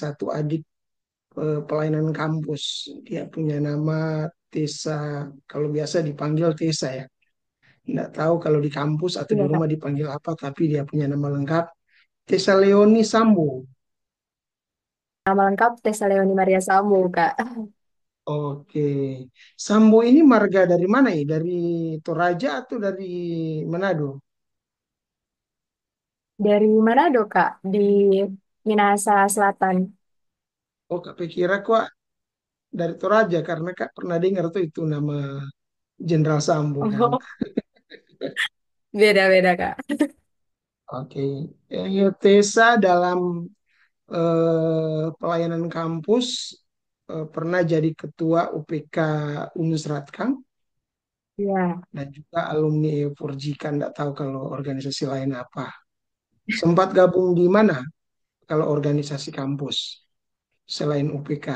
satu adik pelayanan kampus. Dia punya nama Tessa, kalau biasa dipanggil Tessa ya. Nggak tahu kalau di kampus atau di Iya, Kak. rumah dipanggil apa, tapi dia punya nama lengkap Tessa Leoni Sambo. Nama lengkap Tessa Leoni Maria Sambu, Kak. Oke, Sambo ini marga dari mana ya? Dari Toraja atau dari Manado? Dari Manado, Kak? Di Minahasa Selatan. Oh, Kak kira kok dari Toraja karena Kak pernah dengar tuh itu nama Jenderal Sambo kan. Oh, beda-beda, Kak. Oke, Tessa dalam pelayanan kampus pernah jadi ketua UPK Unsrat Kang Iya. dan juga alumni E4J kan nggak tahu kalau organisasi lain apa. Sempat gabung di mana kalau organisasi kampus selain UPK?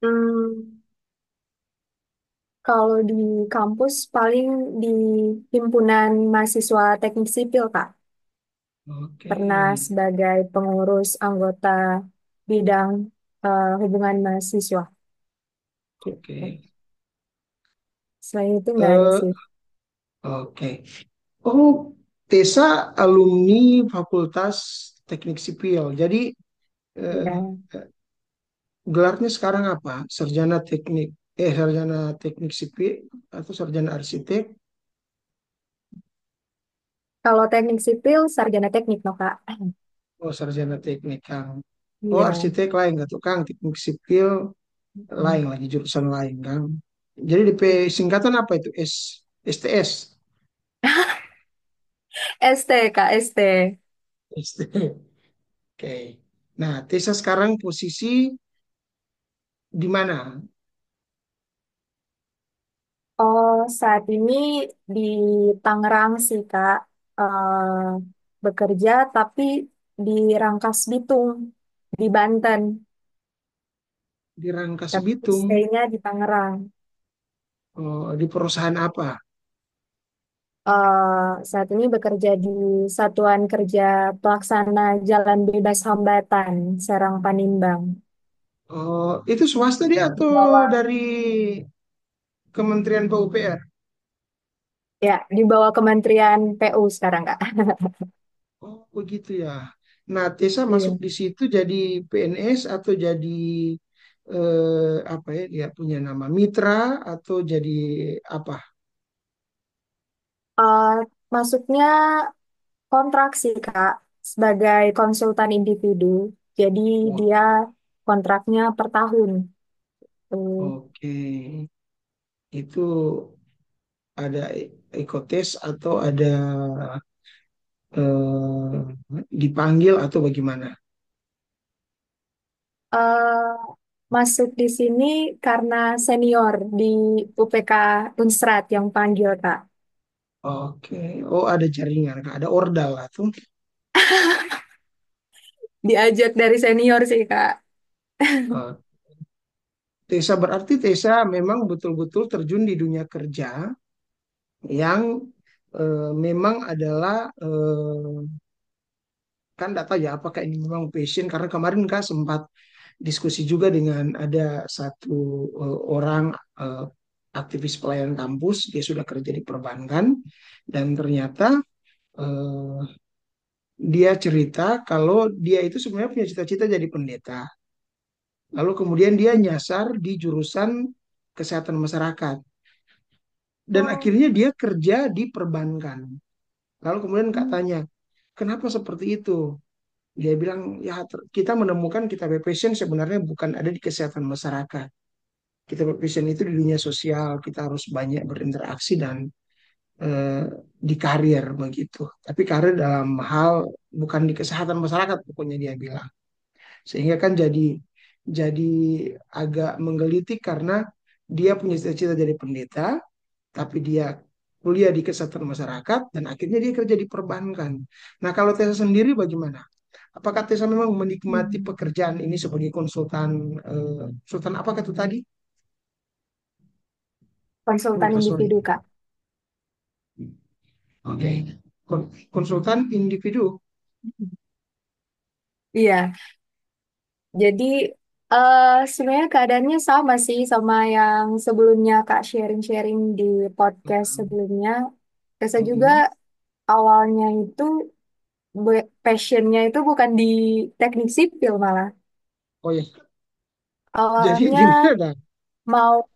Hmm, kalau di kampus paling di himpunan mahasiswa teknik sipil, Kak. Oke, Pernah sebagai pengurus anggota bidang hubungan mahasiswa gitu. oke. Selain itu nggak ada Eh, sih. oke. Oh, Tessa alumni Fakultas Teknik Sipil. Jadi eh, Ya. gelarnya sekarang apa? Sarjana teknik sipil atau sarjana arsitek? Kalau teknik sipil, sarjana teknik, no, Kak. Oh, sarjana teknik, Kang. Oh, Iya. arsitek lain nggak tuh, Kang? Teknik sipil lain lagi, jurusan lain, Kang. Jadi DP singkatan apa itu? STS. ST, Kak, ST. ST. Oke. Nah, Tessa sekarang posisi di mana? Oh, saat ini di Tangerang sih, Kak. Bekerja, tapi di Rangkas Bitung, di Banten. Di Rangkas Tapi Bitung. stay-nya di Tangerang. Oh, di perusahaan apa? Saat ini bekerja di Satuan Kerja Pelaksana Jalan Bebas Hambatan, Serang Panimbang. Oh, itu swasta dia Di atau bawah, dari Kementerian PUPR? ya, di bawah Kementerian PU sekarang, Kak. Oh, begitu ya. Nah, Tessa masuk Iya. di situ jadi PNS atau jadi apa ya? Dia punya nama mitra atau jadi apa? Eh, Masuknya kontrak sih, Kak, sebagai konsultan individu. Jadi Wah, dia kontraknya per tahun. Tuh. oke. Itu ada ekotes atau ada dipanggil atau bagaimana? Eh, Masuk di sini karena senior di UPK Unsrat yang panggil, Kak. Oke. Oh, ada jaringan, Kak. Ada ordal lah tuh. Diajak dari senior sih, Kak. Eh, Tessa berarti Tessa memang betul-betul terjun di dunia kerja yang memang adalah kan data ya apakah ini memang passion karena kemarin Kak sempat diskusi juga dengan ada satu orang eh, aktivis pelayanan kampus dia sudah kerja di perbankan dan ternyata eh, dia cerita kalau dia itu sebenarnya punya cita-cita jadi pendeta lalu kemudian dia nyasar di jurusan kesehatan masyarakat dan Oh. akhirnya dia kerja di perbankan. Lalu kemudian Kak tanya, kenapa seperti itu? Dia bilang, ya kita menemukan kita passion sebenarnya bukan ada di kesehatan masyarakat. Kita passion itu di dunia sosial, kita harus banyak berinteraksi dan eh, di karir begitu. Tapi karir dalam hal bukan di kesehatan masyarakat pokoknya dia bilang. Sehingga kan jadi agak menggelitik karena dia punya cita-cita jadi pendeta, tapi dia kuliah di kesehatan masyarakat dan akhirnya dia kerja di perbankan. Nah, kalau Tessa sendiri bagaimana? Apakah Tessa memang menikmati pekerjaan ini sebagai konsultan konsultan apakah itu tadi? Konsultan Lupa, sorry. individu, Kak. Oke. Konsultan individu. Iya. Jadi sebenarnya keadaannya sama sih sama yang sebelumnya Kak sharing-sharing di podcast sebelumnya. Saya juga Mm-mm. awalnya itu passionnya itu bukan di teknik sipil malah. Oh ya, jadi Awalnya di mana? mau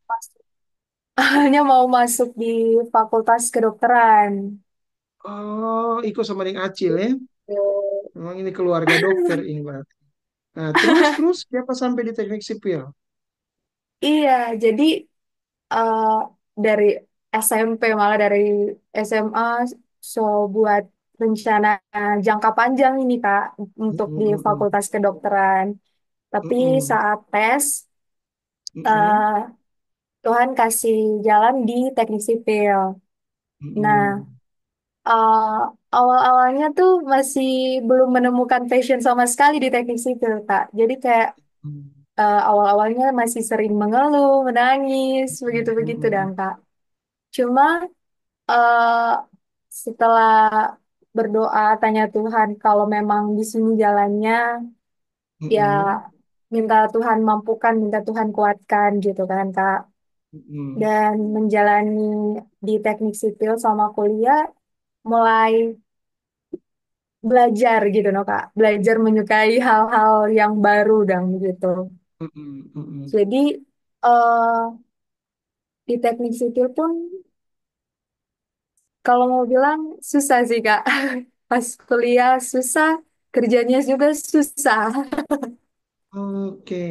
awalnya mau masuk di Fakultas Kedokteran. Oh, ikut sama dengan Acil ya. Gitu. Memang ini keluarga dokter ini berarti. Nah, terus siapa sampai di teknik sipil? Iya, jadi eh, dari SMP malah dari SMA so buat rencana jangka panjang ini Kak untuk Mm-mm, di mm-mm, Fakultas Kedokteran. Tapi mm-mm, saat tes mm-mm, eh, Tuhan kasih jalan di teknik sipil. Nah, mm-mm, eh, awal-awalnya tuh masih belum menemukan passion sama sekali di teknik sipil Kak. Jadi kayak awal-awalnya masih sering mengeluh, menangis, begitu-begitu dan mm-mm, Kak. Cuma eh, setelah berdoa tanya Tuhan kalau memang di sini jalannya ya mm-mm, minta Tuhan mampukan, minta Tuhan kuatkan gitu kan Kak. mm-mm, Dan menjalani di teknik sipil sama kuliah mulai belajar gitu no Kak. Belajar menyukai hal-hal yang baru dan gitu. mm-mm, mm-mm. Jadi eh di teknik sipil pun kalau mau bilang susah sih Kak. Pas kuliah susah, kerjanya juga susah. Oke.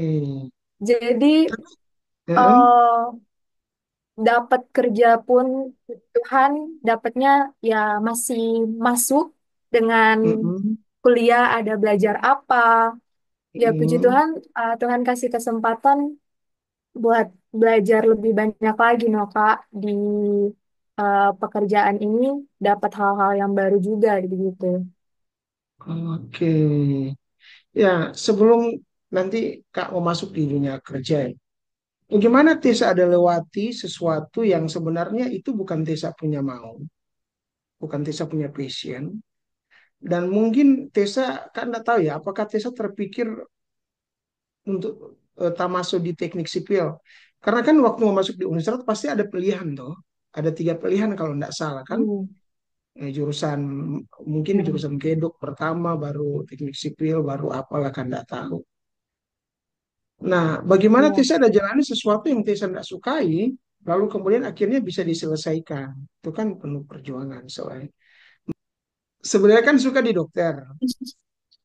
Jadi Mm-mm, eh dapat kerja pun Tuhan dapatnya ya masih masuk dengan mm-mm, kuliah ada belajar apa. Ya puji mm-mm. Tuhan, Tuhan kasih kesempatan buat belajar lebih banyak lagi no Kak di pekerjaan ini dapat hal-hal yang baru juga begitu. Oke. Ya, sebelum nanti Kak mau masuk di dunia kerja, ya, bagaimana Tessa ada lewati sesuatu yang sebenarnya itu bukan Tessa punya mau, bukan Tessa punya passion, dan mungkin Tessa kan nggak tahu ya, apakah Tessa terpikir untuk tak masuk di teknik sipil? Karena kan waktu mau masuk di Unisrat pasti ada pilihan toh, ada tiga pilihan kalau nggak salah kan. Hmm. Jurusan mungkin Hmm. jurusan kedok pertama, baru teknik sipil, baru apalah kan nggak tahu. Nah, bagaimana Iya. Tessa ada jalani sesuatu yang Tessa tidak sukai, lalu kemudian akhirnya bisa diselesaikan. Itu kan penuh perjuangan soalnya. Sebenarnya kan suka di dokter,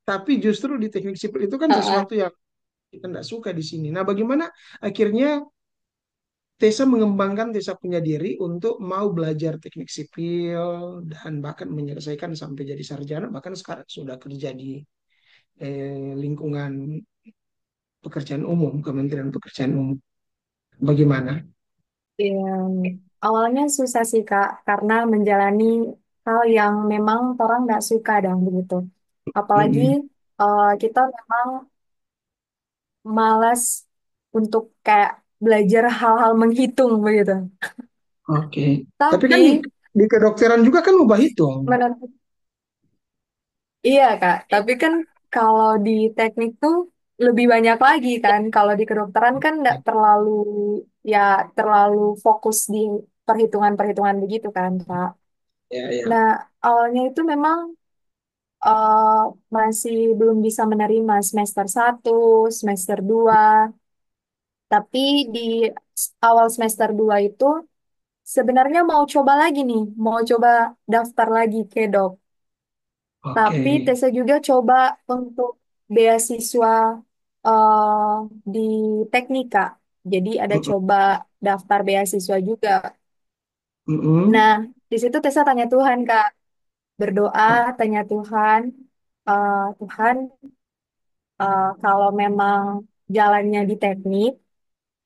tapi justru di teknik sipil itu kan Heeh. sesuatu yang kita tidak suka di sini. Nah, bagaimana akhirnya Tessa mengembangkan Tessa punya diri untuk mau belajar teknik sipil dan bahkan menyelesaikan sampai jadi sarjana, bahkan sekarang sudah kerja di lingkungan pekerjaan umum, Kementerian Pekerjaan Umum. Bagaimana? Iya. Awalnya susah sih Kak, karena menjalani hal yang memang orang nggak suka dan begitu. Apalagi Mm-mm. kita memang malas untuk kayak belajar hal-hal menghitung begitu. Oke. Tapi kan Tapi di kedokteran juga kan ubah hitung. menurut iya Kak, tapi kan kalau di teknik tuh lebih banyak lagi kan. Kalau di kedokteran kan nggak terlalu ya terlalu fokus di perhitungan-perhitungan begitu kan Kak. Ya, ya. Nah, awalnya itu memang eh, masih belum bisa menerima semester 1, semester 2. Tapi di awal semester 2 itu sebenarnya mau coba lagi nih, mau coba daftar lagi ke dok. Oke. Tapi Tessa juga coba untuk beasiswa eh, di Teknika. Jadi ada Mm-mm. coba daftar beasiswa juga. Mm-mm. Nah, di situ Tessa tanya Tuhan, Kak. Berdoa, tanya Tuhan, Tuhan, kalau memang jalannya di teknik,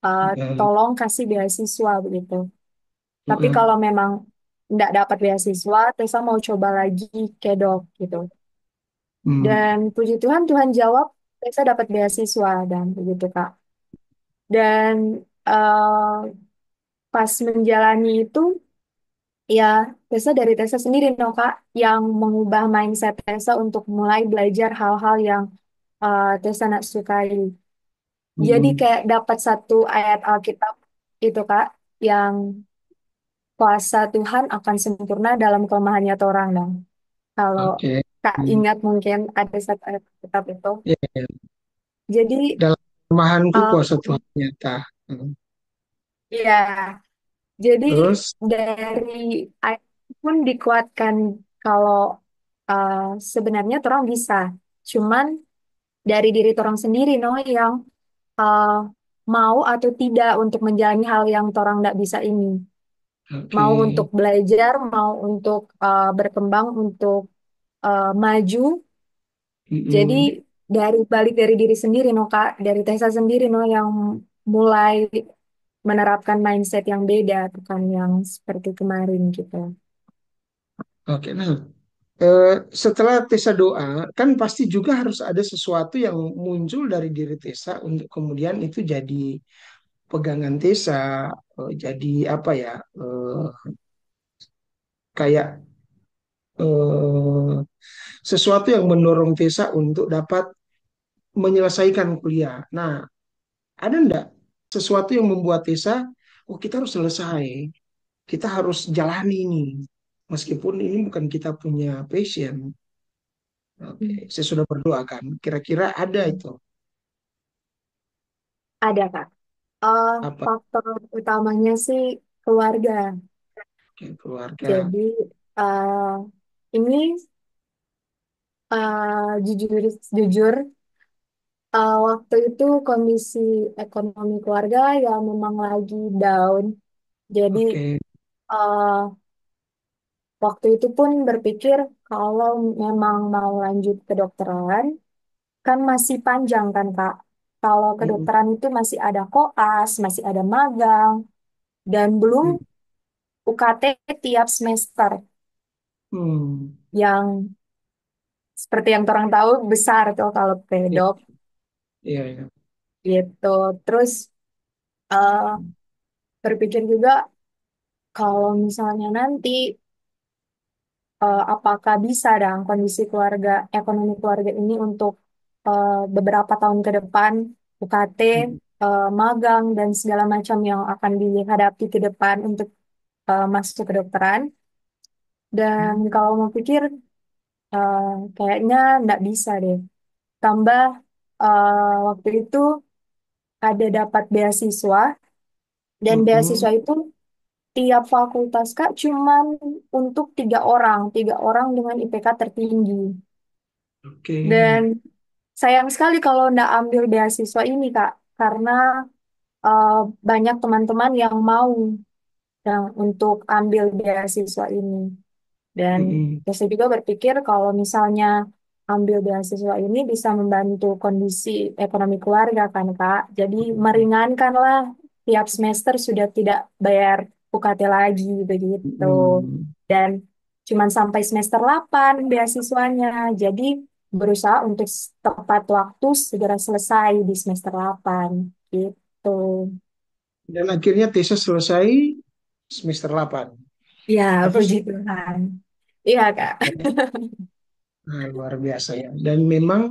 eh, Mm-mm. tolong kasih beasiswa begitu. Tapi Mm-mm. kalau memang nggak dapat beasiswa, Tessa mau coba lagi ke dok gitu. Mm. Dan puji Tuhan, Tuhan jawab, Tessa dapat beasiswa dan begitu Kak. Dan pas menjalani itu, ya Tessa dari Tessa sendiri no Kak, yang mengubah mindset Tessa untuk mulai belajar hal-hal yang Tessa nak sukai. Jadi Mm-mm. kayak dapat satu ayat Alkitab itu Kak, yang kuasa Tuhan akan sempurna dalam kelemahannya orang dong. Kalau Oke. Kak Hmm. ingat mungkin ada satu ayat Alkitab itu. Ya, ya. Jadi Dalam kelemahanku eh, kuasa Tuhan nyata. Hmm. ya, jadi Terus, dari ayat itu pun dikuatkan kalau eh, sebenarnya orang bisa. Cuman dari diri orang sendiri no yang eh, mau atau tidak untuk menjalani hal yang orang tidak bisa ini. oke. Mau untuk belajar, mau untuk berkembang, untuk maju. Jadi Mm-mm. dari balik dari diri sendiri no Kak, dari Tessa sendiri no yang mulai menerapkan mindset yang beda, bukan yang seperti kemarin gitu. Oke, nah, setelah Tessa doa, kan pasti juga harus ada sesuatu yang muncul dari diri Tessa untuk kemudian itu jadi pegangan Tessa, jadi apa ya, kayak eh, sesuatu yang mendorong Tessa untuk dapat menyelesaikan kuliah. Nah, ada enggak sesuatu yang membuat Tessa, oh kita harus selesai, kita harus jalani ini, meskipun ini bukan kita punya passion. Oke, Hmm. saya sudah berdoa kan. Kira-kira ada itu Ada Kak. Eh, apa? Faktor utamanya sih keluarga. Oke, keluarga. Jadi ini jujur jujur waktu itu kondisi ekonomi keluarga ya memang lagi down. Jadi Oke. eh, waktu itu pun berpikir kalau memang mau lanjut kedokteran, kan masih panjang kan Kak. Kalau Mm, kedokteran itu masih ada koas, masih ada magang, dan belum mm, UKT tiap semester hmm. yang seperti yang orang tahu besar tuh kalau Iya, pedok iya, iya. gitu. Terus eh, berpikir juga kalau misalnya nanti apakah bisa dong kondisi keluarga, ekonomi keluarga ini untuk beberapa tahun ke depan UKT, Mm, magang dan segala macam yang akan dihadapi ke depan untuk masuk kedokteran. Dan kalau mau pikir eh, kayaknya nggak bisa deh. Tambah waktu itu ada dapat beasiswa dan mm, beasiswa itu tiap fakultas Kak cuman untuk tiga orang dengan IPK tertinggi. oke. Dan sayang sekali kalau nggak ambil beasiswa ini Kak, karena eh, banyak teman-teman yang mau yang untuk ambil beasiswa ini. Dan Mm, saya juga berpikir kalau misalnya ambil beasiswa ini bisa membantu kondisi ekonomi keluarga kan Kak. Jadi mm, meringankanlah tiap semester sudah tidak bayar UKT lagi begitu. mm. Dan cuman sampai semester 8 beasiswanya. Jadi berusaha untuk tepat waktu segera selesai di semester 8 gitu. Dan akhirnya tesis selesai semester 8. Ya, Itu puji Tuhan. Iya Kak. luar biasa ya. Dan memang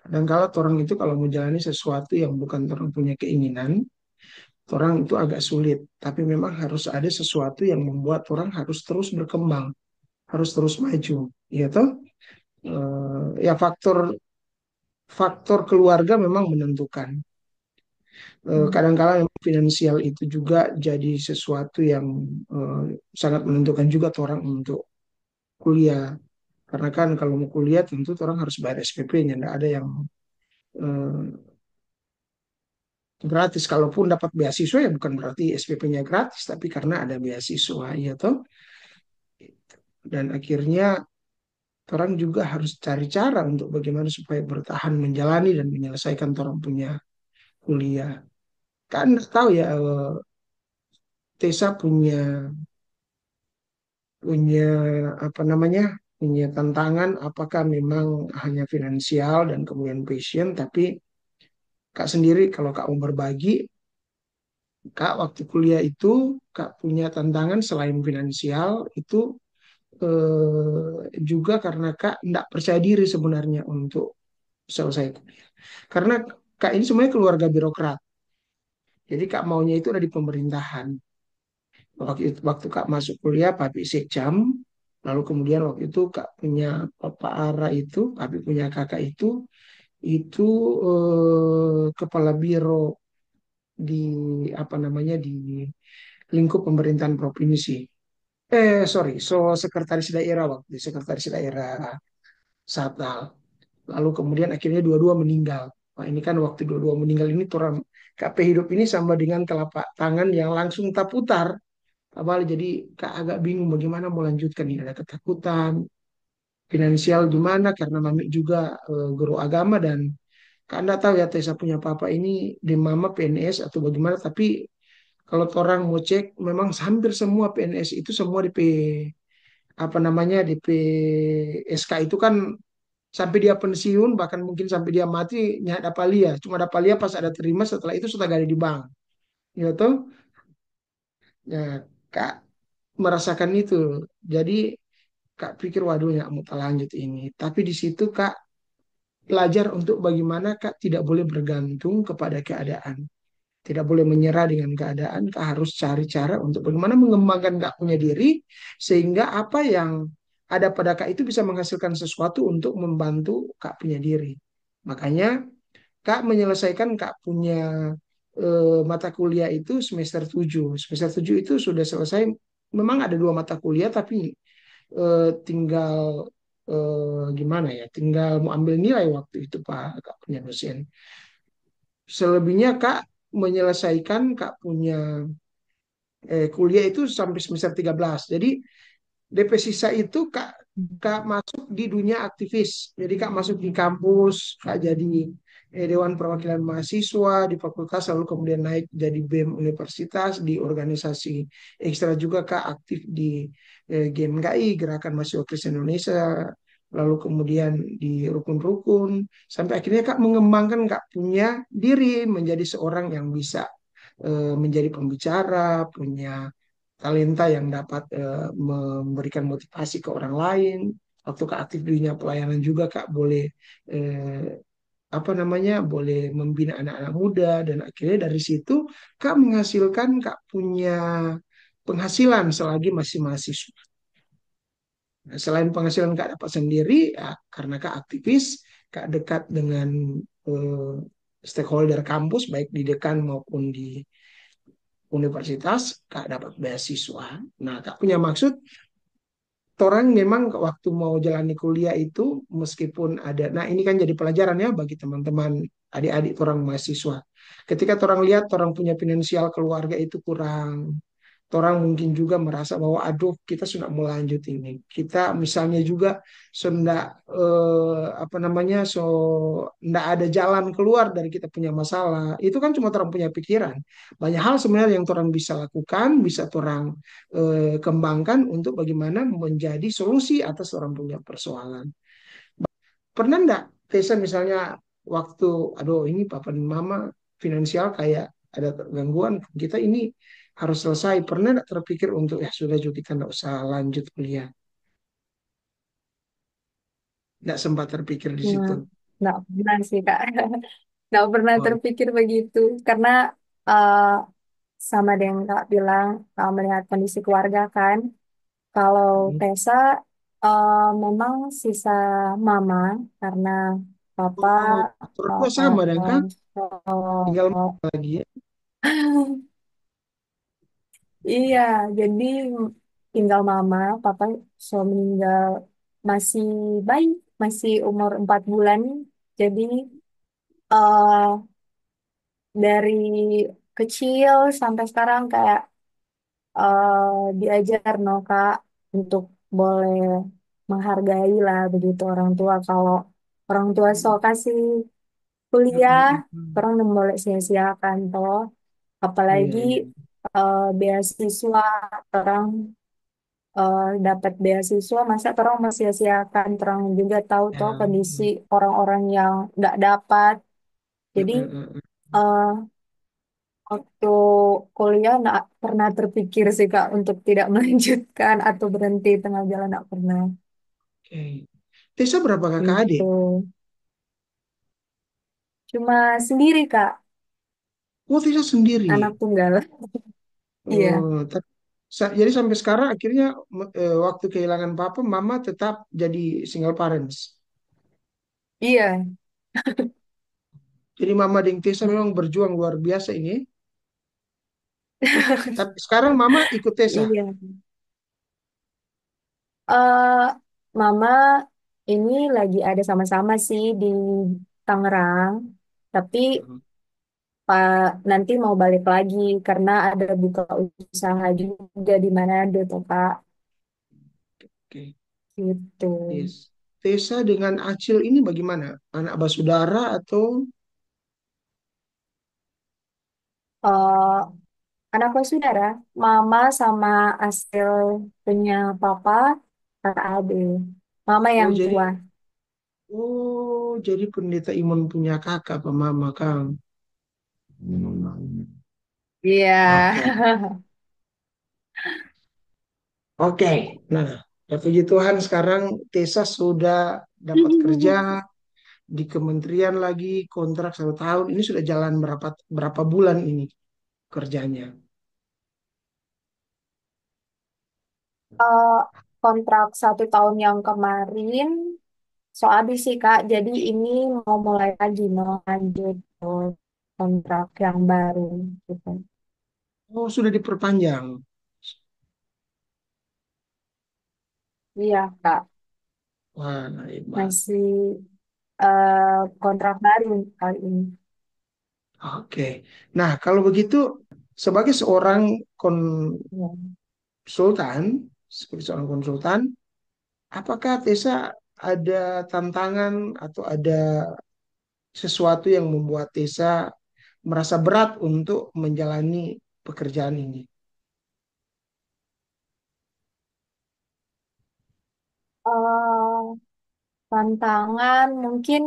kadangkala orang itu kalau menjalani sesuatu yang bukan orang punya keinginan, orang itu agak sulit. Tapi memang harus ada sesuatu yang membuat orang harus terus berkembang, harus terus maju. Ya toh? Ya faktor faktor keluarga memang menentukan. Kadangkala memang finansial itu juga jadi sesuatu yang eh, sangat menentukan juga tuh orang untuk kuliah. Karena kan kalau mau kuliah tentu orang harus bayar SPP-nya, nggak ada yang eh, gratis. Kalaupun dapat beasiswa ya bukan berarti SPP-nya gratis, tapi karena ada beasiswa, ya toh. Dan akhirnya orang juga harus cari cara untuk bagaimana supaya bertahan menjalani dan menyelesaikan orang punya kuliah. Kan nggak tahu ya, Tessa punya punya apa namanya, punya tantangan apakah memang hanya finansial dan kemudian passion, tapi Kak sendiri kalau Kak mau berbagi, Kak waktu kuliah itu Kak punya tantangan selain finansial itu juga karena Kak tidak percaya diri sebenarnya untuk selesai kuliah. Karena Kak ini sebenarnya keluarga birokrat. Jadi Kak maunya itu ada di pemerintahan. Waktu Kak masuk kuliah, Papi Sekjam. Lalu kemudian waktu itu Kak punya Papa Ara itu, Papi punya kakak itu kepala biro di apa namanya di lingkup pemerintahan provinsi. Sorry, sekretaris daerah waktu itu, sekretaris daerah Satal. Lalu kemudian akhirnya dua-dua meninggal. Nah, ini kan waktu dua-dua meninggal ini Toram KP hidup ini sama dengan telapak tangan yang langsung tak putar. Awal jadi Kak agak bingung bagaimana mau lanjutkan ini. Ada ketakutan, finansial gimana karena Mami juga guru agama dan Kak Anda tahu ya Tessa punya papa ini di mama PNS atau bagaimana tapi kalau orang mau cek memang hampir semua PNS itu semua DP apa namanya DP SK itu kan sampai dia pensiun bahkan mungkin sampai dia mati nyak dapalia cuma dapalia pas ada terima setelah itu sudah gak ada di bank ya toh ya Kak merasakan itu jadi Kak pikir waduh ya mau lanjut ini tapi di situ Kak belajar untuk bagaimana Kak tidak boleh bergantung kepada keadaan tidak boleh menyerah dengan keadaan Kak harus cari cara untuk bagaimana mengembangkan Kak punya diri sehingga apa yang ada pada Kak itu bisa menghasilkan sesuatu untuk membantu Kak punya diri makanya Kak menyelesaikan Kak punya mata kuliah itu semester 7. Semester 7 itu sudah selesai. Memang ada dua mata kuliah tapi tinggal gimana ya? Tinggal mau ambil nilai waktu itu Pak Kak punya dosen. Selebihnya Kak menyelesaikan Kak punya kuliah itu sampai semester 13. Jadi DP sisa itu Kak masuk di dunia aktivis. Jadi Kak masuk di kampus, Kak jadi Dewan Perwakilan Mahasiswa di fakultas, lalu kemudian naik jadi BEM Universitas, di organisasi ekstra juga Kak aktif di GMKI, Gerakan Mahasiswa Kristen Indonesia, lalu kemudian di rukun-rukun, sampai akhirnya Kak mengembangkan Kak punya diri menjadi seorang yang bisa menjadi pembicara, punya talenta yang dapat memberikan motivasi ke orang lain. Waktu Kak aktif di dunia pelayanan juga Kak boleh eh, apa namanya boleh membina anak-anak muda dan akhirnya dari situ Kak menghasilkan Kak punya penghasilan selagi masih mahasiswa. Nah, selain penghasilan Kak dapat sendiri, ya, karena Kak aktivis, Kak dekat dengan eh, stakeholder kampus, baik di dekan maupun di universitas, Kak dapat beasiswa. Nah, Kak punya maksud orang memang waktu mau jalani kuliah itu meskipun ada, nah ini kan jadi pelajaran ya bagi teman-teman adik-adik orang mahasiswa. Ketika orang lihat orang punya finansial keluarga itu kurang, orang mungkin juga merasa bahwa aduh kita sudah mau lanjut ini. Kita misalnya juga sudah apa namanya ndak ada jalan keluar dari kita punya masalah. Itu kan cuma orang punya pikiran. Banyak hal sebenarnya yang orang bisa lakukan, bisa orang kembangkan untuk bagaimana menjadi solusi atas orang punya persoalan. Pernah ndak Tessa misalnya waktu aduh ini papa dan mama finansial kayak ada gangguan kita ini harus selesai. Pernah nggak terpikir untuk ya sudah juga kita nggak usah lanjut kuliah. Nggak sempat terpikir di Nah, situ. nggak pernah sih Kak. Nggak pernah Oh, terpikir begitu. Karena uh, sama dengan Kak bilang, melihat kondisi keluarga kan. Kalau mm. Tessa memang sisa mama karena papa Oh, berdua sama dan uh, kan tinggal so- lagi ya. iya, jadi tinggal mama, papa so meninggal masih bayi, masih umur 4 bulan. Jadi uh, dari kecil sampai sekarang kayak diajar no Kak untuk boleh menghargai lah begitu orang tua. Kalau orang tua so Mm, kasih mm, kuliah, mm, mm. orang nggak boleh sia-siakan toh. Iya, Apalagi iya. beasiswa orang dapat beasiswa, masa orang masih sia-siakan. Orang juga tahu Ya, toh kondisi mm, orang-orang yang nggak dapat. mm, Jadi mm, mm, mm. eh, Waktu kuliah nggak pernah terpikir sih Kak untuk tidak melanjutkan atau berhenti tengah jalan, nggak pernah. Oke. Tessa berapa kakak Itu adik? cuma sendiri Kak, Oh, Tessa sendiri. anak tunggal. Iya, Oh, jadi sampai sekarang akhirnya waktu kehilangan papa, mama tetap jadi single parents. iya, Jadi mama dan Tessa memang berjuang luar biasa ini. Tapi sekarang mama ikut Tessa. iya. eh Mama ini lagi ada sama-sama sih di Tangerang, tapi nanti mau balik lagi karena ada buka usaha juga di mana tuh Kak, Oke. gitu. Yes. Tessa dengan Acil ini bagaimana? Anak basudara atau eh Anak saudara, Mama sama Asil punya papa, kakak Ade. Mama oh yang tua. jadi pendeta Imun punya kakak apa mama Kang? Iya. Oke. Oke. Nah, ya puji Tuhan sekarang Tessa sudah dapat kerja di kementerian lagi kontrak 1 tahun. Ini sudah jalan berapa berapa bulan ini kerjanya? Eh, Kontrak 1 tahun yang kemarin, so habis sih Kak. Jadi ini mau mulai lagi, mau lanjut ke kontrak yang baru gitu. Oh, sudah diperpanjang. Iya Kak, Wah, hebat. masih kontrak baru kali ini. Oke. Nah, kalau begitu sebagai seorang Iya. konsultan, sebagai seorang konsultan, apakah Tessa ada tantangan atau ada sesuatu yang membuat Tessa merasa berat untuk menjalani pekerjaan ini? Eh, Tantangan mungkin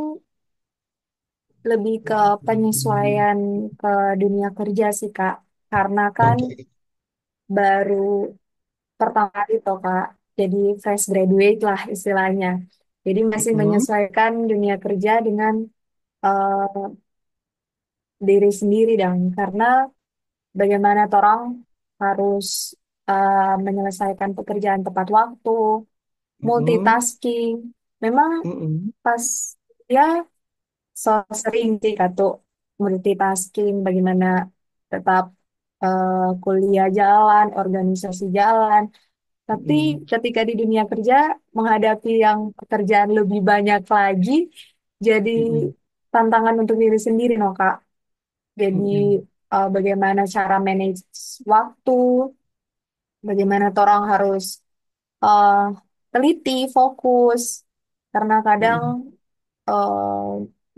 lebih ke penyesuaian ke dunia kerja sih Kak. Karena kan Oke. baru pertama kali toh Kak, jadi fresh graduate lah istilahnya. Jadi masih Mm-mm, menyesuaikan dunia kerja dengan eh, diri sendiri dan karena bagaimana orang harus menyelesaikan pekerjaan tepat waktu, mm-mm, multitasking. Memang mm-mm, pas ya so sering sih Kak multitasking, bagaimana tetap kuliah jalan, organisasi jalan. Tapi mm-mm, ketika di dunia kerja menghadapi yang pekerjaan lebih banyak lagi, jadi mm-mm, tantangan untuk diri sendiri, no Kak. Jadi mm-mm, bagaimana cara manage waktu, bagaimana orang harus eh, teliti, fokus, karena kadang mm-mm,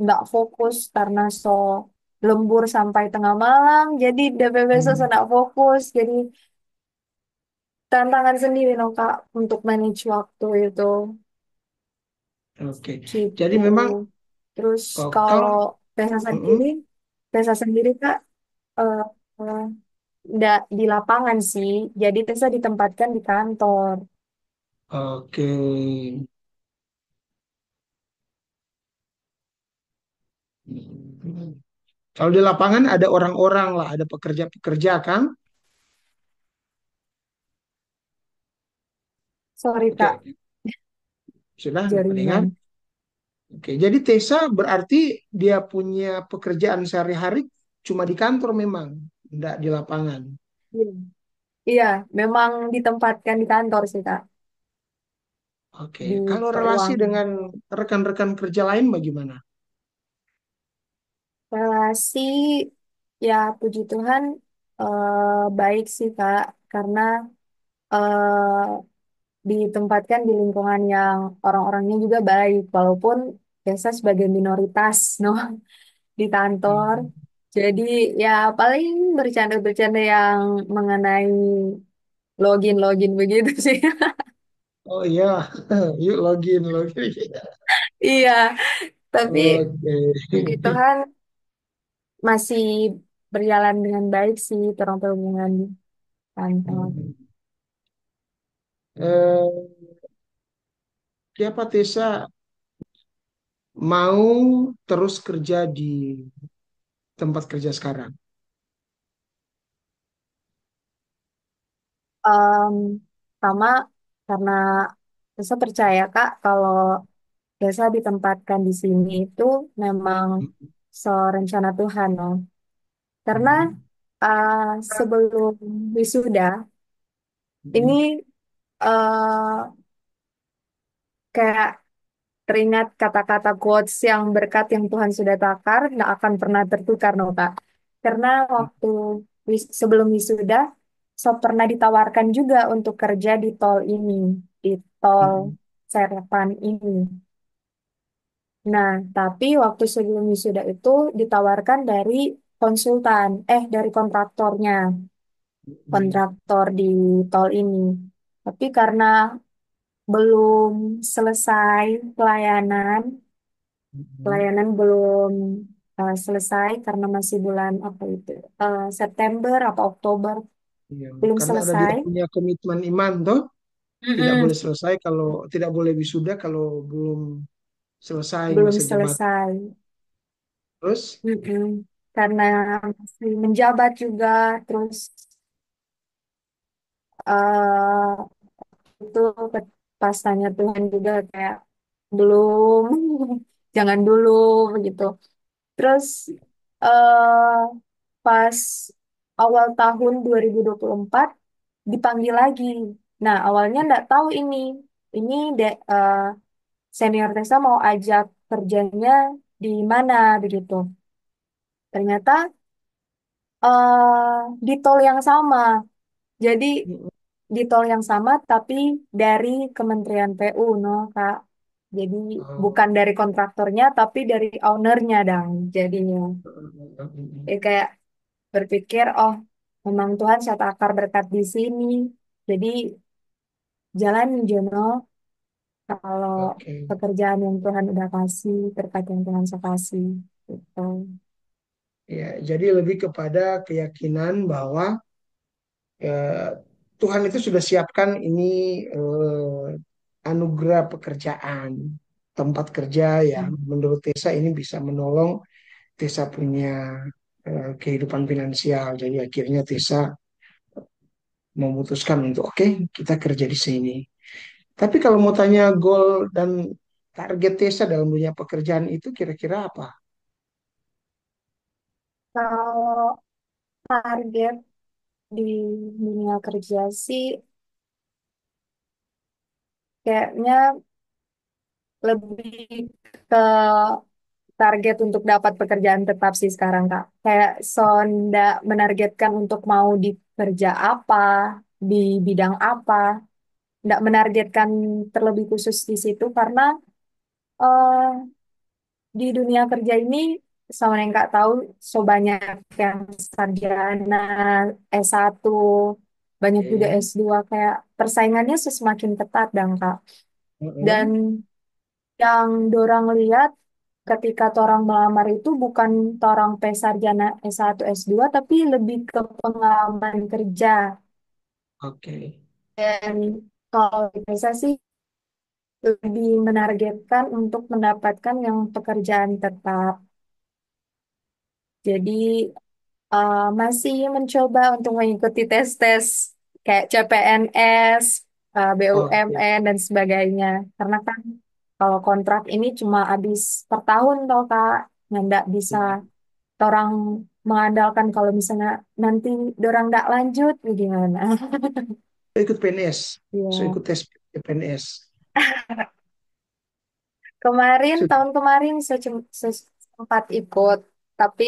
nggak fokus karena so lembur sampai tengah malam, jadi DPP mm-mm. nggak fokus, jadi tantangan sendiri no Kak untuk manage waktu itu. Oke. Jadi Gitu. memang Terus kalau kalau Tessa mm-mm, sendiri, Tessa sendiri Kak, eh, eh, nggak di lapangan sih. Jadi Tessa ditempatkan di kantor. oke. Kalau di lapangan ada orang-orang lah, ada pekerja-pekerja kan? Sorry Kak, Oke, sudah mendengar. jaringan. Oke, jadi Tessa berarti dia punya pekerjaan sehari-hari cuma di kantor memang, enggak di lapangan. Iya, iya, memang ditempatkan di kantor sih Kak, Oke, di kalau relasi keuangan. dengan rekan-rekan kerja lain bagaimana? Relasi, ya puji Tuhan baik sih Kak, karena ditempatkan di lingkungan yang orang-orangnya juga baik, walaupun biasa sebagai minoritas, no, di kantor. Hmm. Jadi ya paling bercanda-bercanda yang mengenai login-login begitu sih. Oh iya, yuk login, login. Iya, tapi Oke. puji Tuhan masih berjalan dengan baik sih orang perhubungan kantor. Hmm. Eh, Siapa Tessa mau terus kerja di tempat kerja sekarang? Em, Sama karena saya percaya Kak kalau biasa ditempatkan di sini itu memang serencana Tuhan, no. Karena Hmm. uh, sebelum wisuda Hmm. ini kayak teringat kata-kata quotes yang berkat yang Tuhan sudah takar nggak akan pernah tertukar, no Kak. Karena waktu sebelum wisuda, so pernah ditawarkan juga untuk kerja di tol ini, di tol Hmm. Serepan ini. Nah, tapi waktu sebelum wisuda itu ditawarkan dari konsultan, dari kontraktornya, Hmm. kontraktor di tol ini. Tapi karena belum selesai pelayanan, Hmm. pelayanan belum selesai karena masih bulan apa itu, September apa Oktober, Iya, belum karena ada dia selesai. punya komitmen iman toh, tidak Mm-mm, boleh selesai kalau tidak boleh wisuda kalau belum selesai belum masa jabatan. selesai. Terus, Mm-mm. Karena masih menjabat juga, terus itu pas tanya Tuhan juga kayak belum, jangan dulu begitu. Terus eh pas awal tahun 2024 dipanggil lagi. Nah, awalnya nggak tahu ini senior Tessa mau ajak kerjanya di mana begitu. Ternyata di tol yang sama. Jadi di tol yang sama tapi dari Kementerian PU, no Kak. Jadi oh, bukan dari kontraktornya tapi dari ownernya dong jadinya. Kayak berpikir, oh memang Tuhan saya akar berkat di sini. Jadi jalan Jono kalau oke. pekerjaan yang Tuhan udah kasih, berkat yang Tuhan saya kasih. Gitu. Ya, jadi lebih kepada keyakinan bahwa eh, Tuhan itu sudah siapkan ini anugerah pekerjaan, tempat kerja yang menurut Tessa ini bisa menolong Tessa punya kehidupan finansial. Jadi akhirnya Tessa memutuskan untuk oke, kita kerja di sini. Tapi kalau mau tanya goal dan target Tessa dalam dunia pekerjaan itu kira-kira apa? Kalau target di dunia kerja sih kayaknya lebih ke target untuk dapat pekerjaan tetap sih sekarang Kak. Kayak Sonda menargetkan untuk mau di kerja apa, di bidang apa, nggak menargetkan terlebih khusus di situ karena eh, di dunia kerja ini sama yang Kak tahu, so banyak yang sarjana S1, banyak juga Oke. S2, kayak persaingannya semakin ketat dan Kak. Dan Heeh. yang dorang lihat ketika torang melamar itu bukan torang sarjana S1 S2 tapi lebih ke pengalaman kerja. Oke. Dan kalau bisa sih lebih menargetkan untuk mendapatkan yang pekerjaan tetap. Jadi masih mencoba untuk mengikuti tes-tes kayak CPNS, Oke. BUMN dan sebagainya. Karena kan kalau kontrak ini cuma habis per tahun toh Kak, nggak bisa orang mengandalkan kalau misalnya nanti orang nggak lanjut gimana. Saya ikut PNS. Saya Ya. ikut tes PNS. Kemarin, tahun kemarin saya sempat ikut, tapi